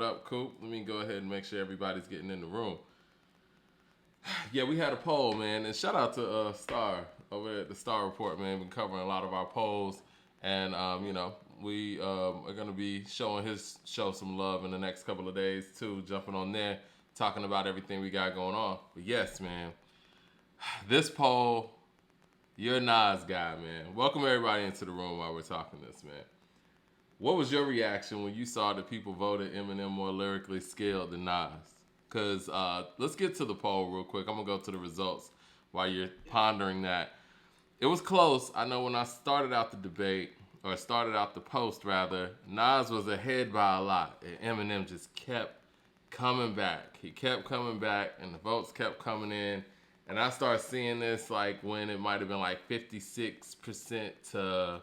What up, Coop? Let me go ahead and make sure everybody's getting in the room. Yeah, we had a poll, man, and shout out to Star over at the Star Report, man. Been covering a lot of our polls, and we are gonna be showing his show some love in the next couple of days too. Jumping on there, talking about everything we got going on. But yes, man, this poll, you're a Nas guy, man. Welcome everybody into the room while we're talking this, man. What was your reaction when you saw that people voted Eminem more lyrically skilled than Nas? Because let's get to the poll real quick. I'm going to go to the results while you're pondering that. It was close. I know when I started out the debate, or started out the post rather, Nas was ahead by a lot. And Eminem just kept coming back. He kept coming back, and the votes kept coming in. And I started seeing this like when it might have been like 56% to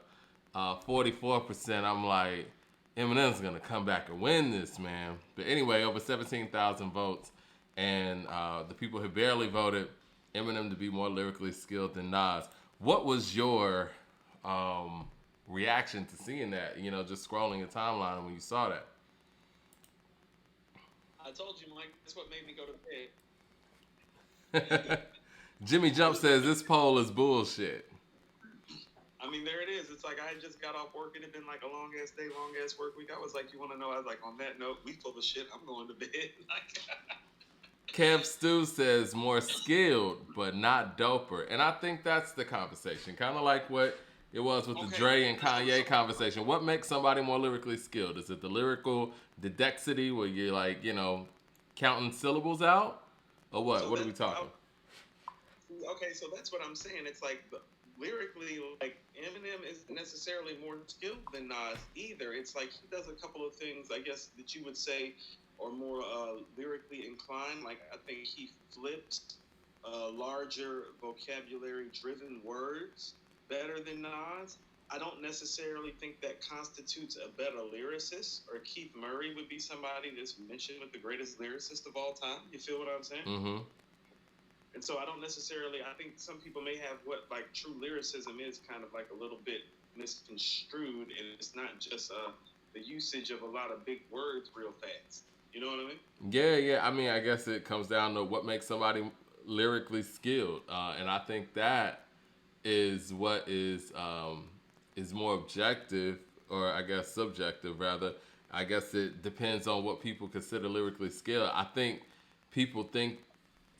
44%. I'm like, Eminem's gonna come back and win this, man. But anyway, over 17,000 votes, and the people who barely voted Eminem to be more lyrically skilled than Nas. What was your reaction to seeing that? You know, just scrolling the timeline when you saw that. I told you, Mike. That's what made me go to Jimmy Jump says this poll is bullshit. I mean, there it is. It's like I had just got off work. It had been like a long ass day, long ass work week. I was like, you want to know? I was like, on that note, we full of shit. I'm going to bed. Like, Kev Stu says more skilled, but not doper. And I think that's the conversation. Kind of like what it was with the Dre and Kanye conversation. What makes somebody more lyrically skilled? Is it the lyrical didexity where you're like, counting syllables out? Or what? so What are we talking? okay, so that's what I'm saying. It's like lyrically, like Eminem isn't necessarily more skilled than Nas either. It's like he does a couple of things, I guess, that you would say are more lyrically inclined. Like I think he flips larger vocabulary-driven words better than Nas. I don't necessarily think that constitutes a better lyricist. Or Keith Murray would be somebody that's mentioned with the greatest lyricist of all time. You feel what I'm saying? Mm-hmm. And so I don't necessarily. I think some people may have what like true lyricism is kind of like a little bit misconstrued, and it's not just the usage of a lot of big words real fast. You know what I mean? Yeah. I mean, I guess it comes down to what makes somebody lyrically skilled, and I think that is what is more objective, or I guess subjective rather. I guess it depends on what people consider lyrically skilled. I think people think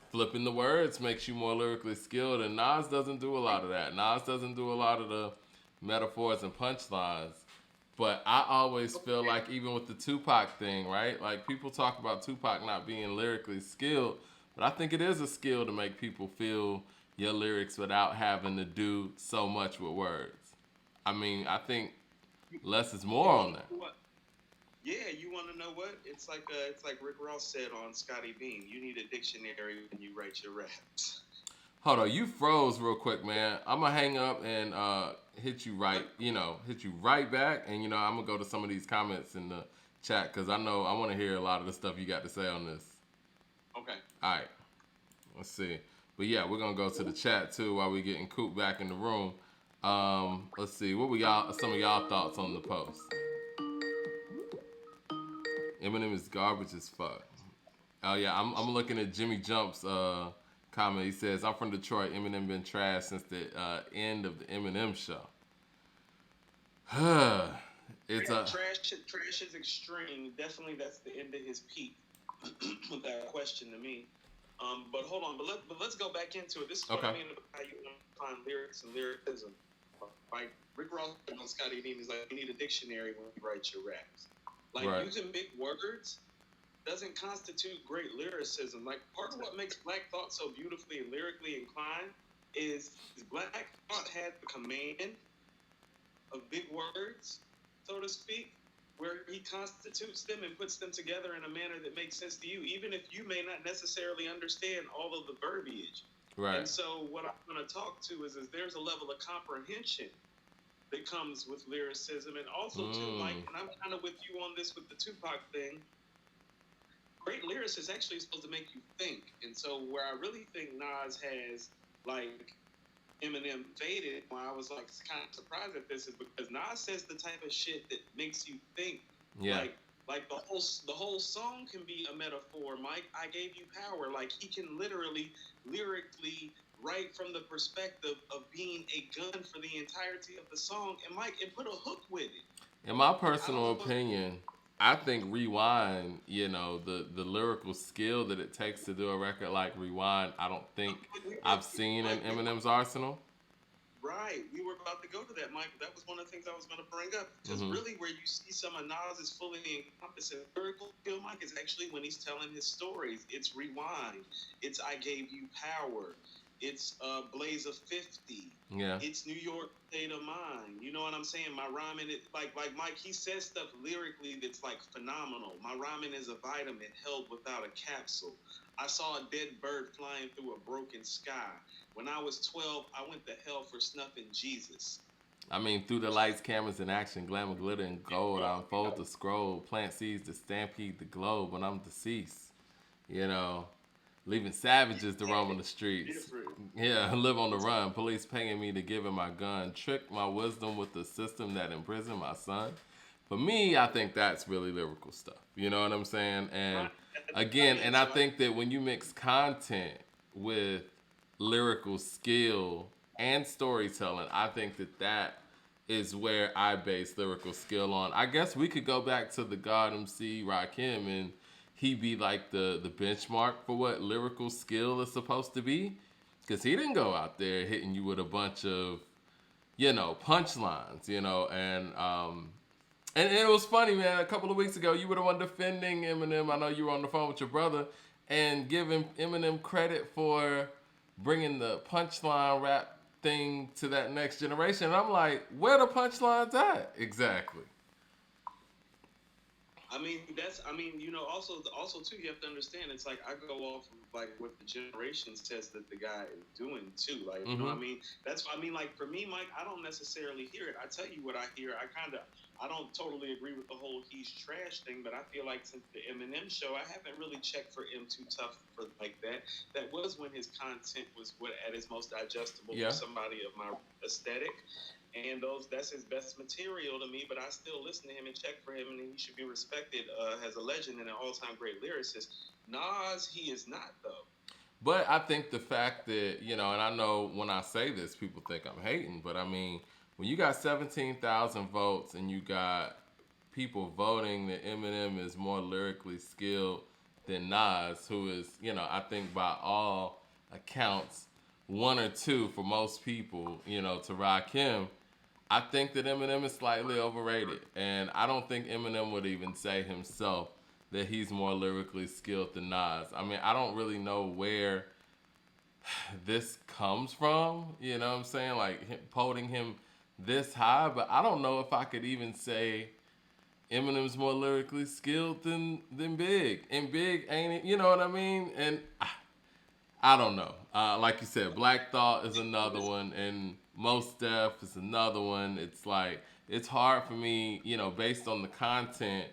flipping the words makes you more lyrically skilled, and Nas doesn't do a lot of that. Nas doesn't do a lot of the metaphors and punchlines. But I always feel like even with the Tupac thing, right? Like people talk about Tupac not being lyrically skilled, but I think it is a skill to make people feel your lyrics without having to do so much with words. I mean, I think less is more on that. Yeah, you want to know what? It's like Rick Ross said on Scotty Beam. You need a dictionary when you write your raps. Hold on, you froze real quick, man. I'm gonna hang up and hit you right back, and I'm gonna go to some of these comments in the chat because I know I want to hear a lot of the stuff you got to say on this. Okay. All right, let's see. But yeah, we're gonna go to the chat too while we getting Coop back in the room. Let's see, what were some of y'all thoughts on the post? Eminem is garbage as fuck. Oh yeah, I'm looking at Jimmy Jump's comment. He says, "I'm from Detroit. Eminem been trash since the end of the Eminem show." It's a trash is extreme. Definitely, that's the end of his peak, without question to me. But hold on, but let's go back into it. This is what I mean about how you find lyrics and lyricism. Like Rick Ross on Scotty Beam is like, you need a dictionary when you write your raps. Like using big words doesn't constitute great lyricism. Like part of what makes Black Thought so beautifully and lyrically inclined is Black Thought had the command of big words, so to speak, where he constitutes them and puts them together in a manner that makes sense to you, even if you may not necessarily understand all of the verbiage. Right. And so what I'm going to talk to is there's a level of comprehension that comes with lyricism, and also too, Mike, and I'm kind of with you on this with the Tupac thing. Great lyrics is actually supposed to make you think, and so where I really think Nas has like Eminem faded, why I was like kind of surprised at this, is because Nas says the type of shit that makes you think. Yeah. Like Like the whole song can be a metaphor. Mike, I gave you power. Like he can literally, lyrically write from the perspective of being a gun for the entirety of the song, and Mike, and put a hook with it. In my Like I personal don't know. opinion, I think Rewind, the lyrical skill that it takes to do a record like Rewind, I don't think I've seen in Mike, Eminem's arsenal. right. We were about to go to that, Mike. That was one of the things I was going to bring up. Because Hmm. really, where you see some of Nas is fully encompassing lyrical skill, Mike, is actually when he's telling his stories. It's Rewind. It's I Gave You Power. It's Blaze of 50. Yeah. It's New York State of Mind. You know what I'm saying? My rhyming, like Mike, he says stuff lyrically that's like phenomenal. My rhyming is a vitamin held without a capsule. I saw a dead bird flying through a broken sky. When I was 12, I went to hell for snuffing Jesus. I mean, through the lights, cameras, and action, glamour, glitter, and gold, I unfold the scroll, plant seeds to stampede the globe when I'm deceased. You know, leaving savages to roam on the streets. Yeah, live on the run. Police paying me to give him my gun. Trick my wisdom with the system that imprisoned my son. For me, I think that's really lyrical stuff. You know what I'm saying? And again, and I think that when you mix content with lyrical skill and storytelling, I think that that is where I base lyrical skill on. I guess we could go back to the God MC Rakim and he be like the benchmark for what lyrical skill is supposed to be. Because he didn't go out there hitting you with a bunch of, punchlines, and it was funny, man. A couple of weeks ago, you were the one defending Eminem. I know you were on the phone with your brother and giving Eminem credit for bringing the punchline rap thing to that next generation. And I'm like, where the punchlines at? Exactly. I mean, also too, you have to understand. It's like I go off of like what the generation says that the guy is doing too. Like, you know what I mean? That's what I mean. Like for me, Mike, I don't necessarily hear it. I tell you what I hear. I don't totally agree with the whole he's trash thing, but I feel like since the Eminem show, I haven't really checked for M Too Tough for like that. That was when his content was at its most digestible for somebody of my aesthetic. And that's his best material to me, but I still listen to him and check for him, and he should be respected as a legend and an all-time great lyricist. Nas, he is not, though. But I think the fact that, and I know when I say this, people think I'm hating, but I mean, when you got 17,000 votes and you got people voting that Eminem is more lyrically skilled than Nas, who is, I think by all accounts, one or two for most people, to rock him. I think that Eminem is slightly overrated. And I don't think Eminem would even say himself that he's more lyrically skilled than Nas. I mean, I don't really know where this comes from, you know what I'm saying? Like, putting him this high, but I don't know if I could even say Eminem's more lyrically skilled than Big. And Big ain't, you know what I mean? And I don't know. Like you said, Black Thought is another one, and Most Def is another one. It's like, it's hard for me, based on the content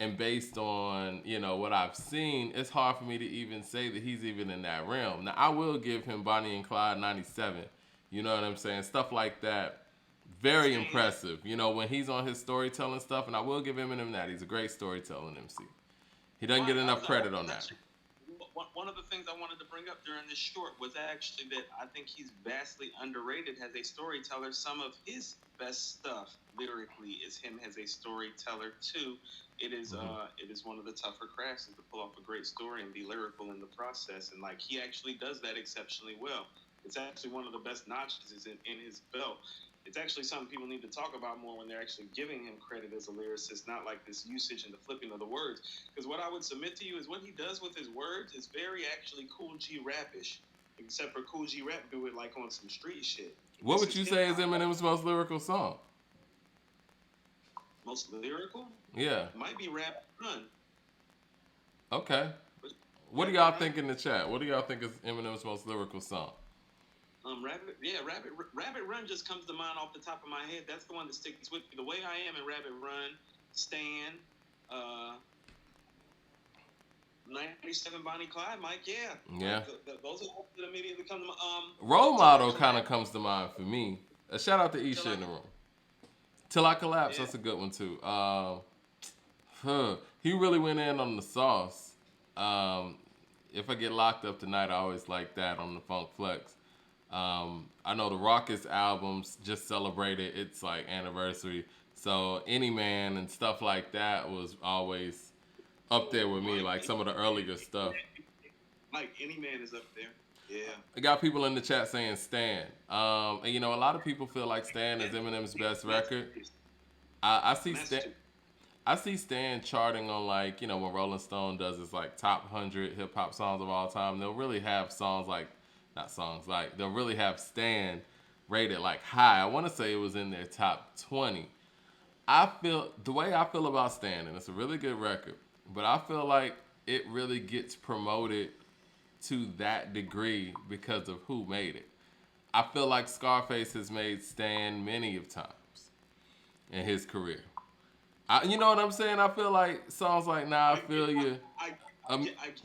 and based on, what I've seen, it's hard for me to even say that he's even in that realm. Now, I will give him Bonnie and Clyde 97. You know what I'm saying? Stuff like that. Very impressive. When he's on his storytelling stuff, and I will give Eminem that. He's a great storytelling MC. He doesn't get enough credit on that. One of the things I wanted to bring up during this short was actually that I think he's vastly underrated as a storyteller. Some of his best stuff lyrically is him as a storyteller too. It is one of the tougher crafts to pull off a great story and be lyrical in the process. And like he actually does that exceptionally well. It's actually one of the best notches in his belt. It's actually something people need to talk about more when they're actually giving him credit as a lyricist, not like this usage and the flipping of the words. Because what I would submit to you is what he does with his words is very actually Cool G rapish, except for Cool G rap do it like on some street shit. What would you say is Eminem's most lyrical song? Most lyrical? Yeah. It might be Rap Run. Okay. What do y'all think in the chat? What do y'all think is Eminem's most lyrical song? Rabbit Run just comes to mind off the top of my head. That's the one that sticks with me. The Way I Am in Rabbit Run, Stan, 97 Bonnie Clyde, Mike, yeah. Yeah. Those are that immediately come to mind. Role Model kind of comes to mind for me. A shout out to Isha in the room. Till I Collapse, that's a good one too. he really went in on the sauce. If I Get Locked Up Tonight, I always like that on the Funk Flex. I know the Raucous albums just celebrated its like anniversary, so Any Man and stuff like that was always up there with me, like some of the earlier stuff. Mike, Any Man is up there. Yeah. I got people in the chat saying Stan. And you know, a lot of people feel like Stan is Eminem's best record. I see Stan. I see Stan charting on like, you know, when Rolling Stone does its like top 100 hip hop songs of all time, they'll really have songs like, not songs, like they'll really have Stan rated like high. I want to say it was in their top 20. The way I feel about Stan, and it's a really good record, but I feel like it really gets promoted to that degree because of who made it. I feel like Scarface has made Stan many of times in his career. You know what I'm saying? I feel like songs like Nah, I Feel You. I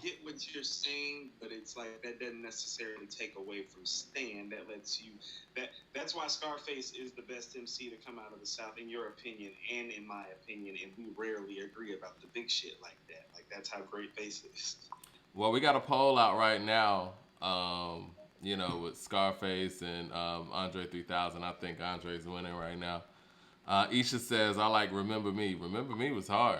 get what you're saying, but it's like that doesn't necessarily take away from Stan. That lets you that's why Scarface is the best MC to come out of the South, in your opinion and in my opinion, and we rarely agree about the big shit like that. Like that's how great Face is. Well, we got a poll out right now, you know, with Scarface and Andre 3000. I think Andre's winning right now. Isha says, I like Remember Me. Remember Me was hard.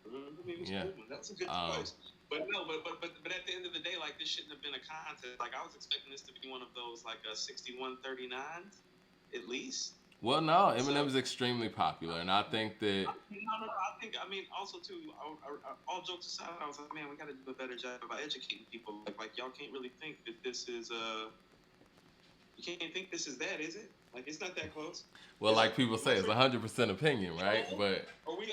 Remember Me was good one. That's a good choice. But no, but at the end of the day, like, this shouldn't have been a contest. Like, I was expecting this to be one of those, like, 61-39s, at least. Well, no, Eminem is extremely popular, and I think that... I mean, also, too, all jokes aside, I was like, man, we got to do a better job about educating people. Like, y'all can't really think that this is, you can't think this is that, is it? Like, it's not that close. Well, like people say, it's 100% opinion, right? But Are we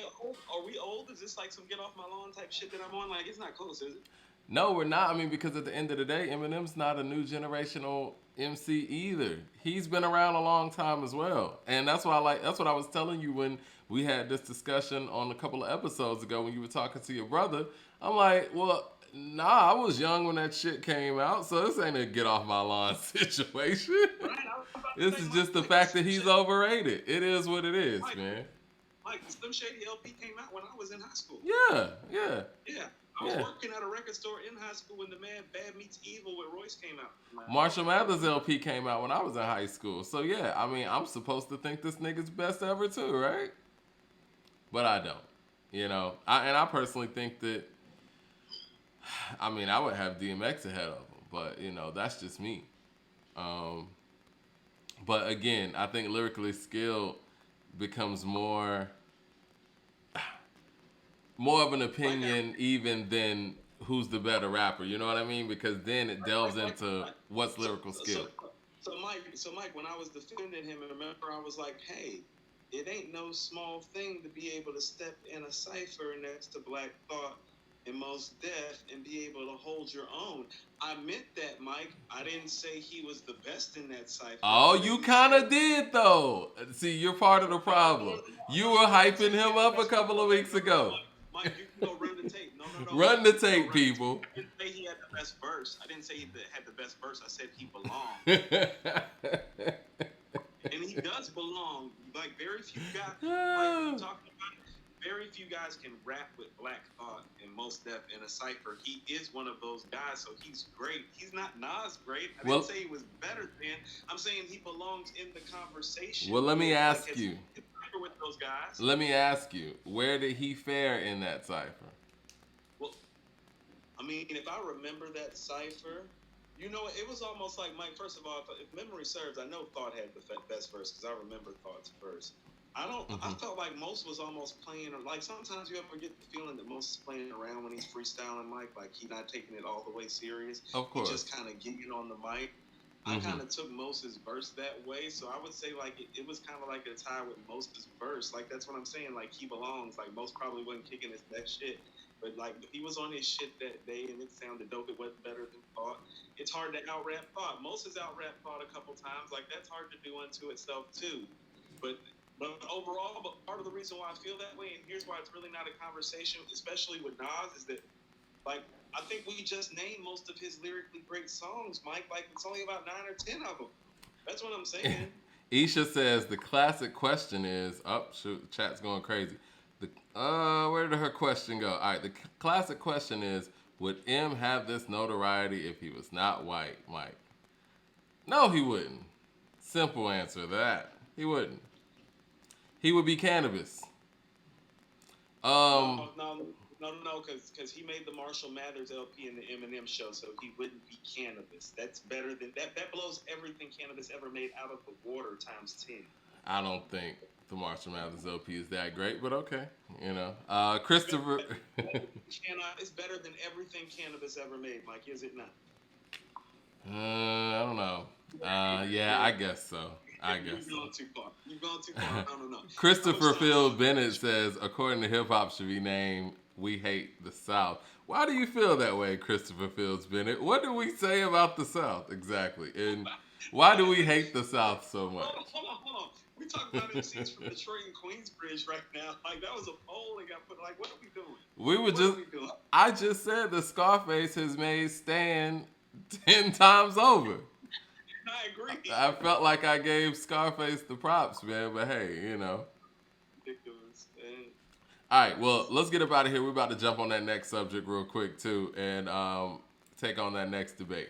old? Is this like some get off my lawn type shit that I'm on? Like, it's not close, is it? No, we're not. I mean, because at the end of the day, Eminem's not a new generational MC either. He's been around a long time as well. And that's what I was telling you when we had this discussion on a couple of episodes ago when you were talking to your brother. I'm like, well, nah, I was young when that shit came out, so this ain't a get off my lawn situation. Right, this is just the fact that he's overrated. It is what it is, man. Like, Slim Shady LP came out when I was in high school. Yeah. I was working at a record store in high school when the man Bad Meets Evil with Royce came out. Marshall Mathers LP came out when I was in high school. So, yeah, I mean, I'm supposed to think this nigga's best ever too, right? But I don't. You know, I personally think that, I mean, I would have DMX ahead of him. But, you know, that's just me. But, again, I think lyrically skilled becomes more of an opinion even than who's the better rapper. You know what I mean? Because then it delves into what's lyrical skill. So Mike, when I was defending him, and remember, I was like, hey, it ain't no small thing to be able to step in a cipher next to Black Thought and Mos Def and be able to hold your own. I meant that, Mike. I didn't say he was the best in that cipher. Oh, you kind of did, though. See, you're part of the problem. You were hyping him up a couple of weeks ago. Mike, you can go run the tape. No. Run the tape, people. I didn't say he had the best verse. I didn't say he had the best verse. I said he belonged. And he does belong. Like, very few guys, like, talking about it, very few guys can rap with Black Thought and Mos Def in a cipher. He is one of those guys, so he's great. He's not Nas great. I didn't say he was better than. I'm saying he belongs in the conversation. Well, let me ask you. With those guys. Let me ask you, where did he fare in that cipher? Well, I mean, if I remember that cipher, you know, it was almost like, Mike, first of all, if memory serves, I know Thought had the best verse because I remember Thought's verse. I felt like Mos was almost playing, like sometimes you ever get the feeling that Mos is playing around when he's freestyling, Mike, like he's not taking it all the way serious. Of course. He's just kind of getting on the mic. I kind of took Mos's verse that way, so I would say like it was kind of like a tie with Mos's verse. Like that's what I'm saying. Like he belongs. Like Mos probably wasn't kicking his best shit, but like he was on his shit that day and it sounded dope. It wasn't better than Thought. It's hard to out-rap Thought. Mos has out-rap Thought a couple times. Like that's hard to do unto itself too. But overall, part of the reason why I feel that way, and here's why it's really not a conversation, especially with Nas, is that like. I think we just named most of his lyrically great songs, Mike. Like, it's only about 9 or 10 of them. That's what I'm saying. Isha says the classic question is, oh, shoot, the chat's going crazy. Where did her question go? All right, the classic question is, would M have this notoriety if he was not white, Mike? No, he wouldn't. Simple answer to that. He wouldn't. He would be cannabis. No, because he made the Marshall Mathers LP in the Eminem show, so he wouldn't be cannabis. That's better than that. That blows everything cannabis ever made out of the water times 10. I don't think the Marshall Mathers LP is that great, but okay, you know. Christopher. It's better than everything cannabis ever made, Mike. Is it not? I don't know. Yeah, I guess so. You've gone too far. I don't know. Christopher Field Bennett says, according to hip hop, should be named "We Hate the South." Why do you feel that way, Christopher Fields Bennett? What do we say about the South exactly, and why do we hate the South so much? Hold on. We talk about MCs from Detroit and Queensbridge right now. Like, that was a poll that got put. Like, what are we doing? I just said the Scarface has made Stan 10 times over. I agree. I felt like I gave Scarface the props, man. But hey, you know. Ridiculous, man. All right, well, let's get up out of here. We're about to jump on that next subject real quick too, and take on that next debate.